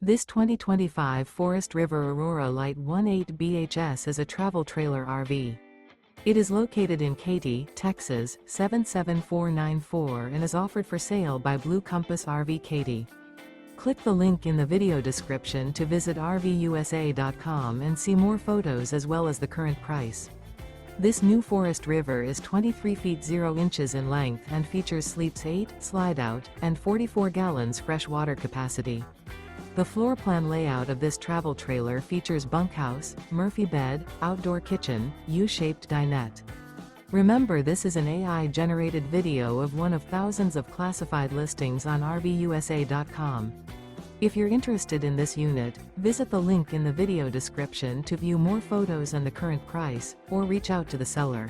This 2025 Forest River Aurora Light 18 BHS is a travel trailer RV. It is located in Katy, Texas, 77494 and is offered for sale by Blue Compass RV Katy. Click the link in the video description to visit RVUSA.com and see more photos as well as the current price. This new Forest River is 23 feet 0 inches in length and features sleeps 8, slide-out, and 44 gallons fresh water capacity. The floor plan layout of this travel trailer features bunkhouse, Murphy bed, outdoor kitchen, U-shaped dinette. Remember, this is an AI-generated video of one of thousands of classified listings on RVUSA.com. If you're interested in this unit, visit the link in the video description to view more photos and the current price, or reach out to the seller.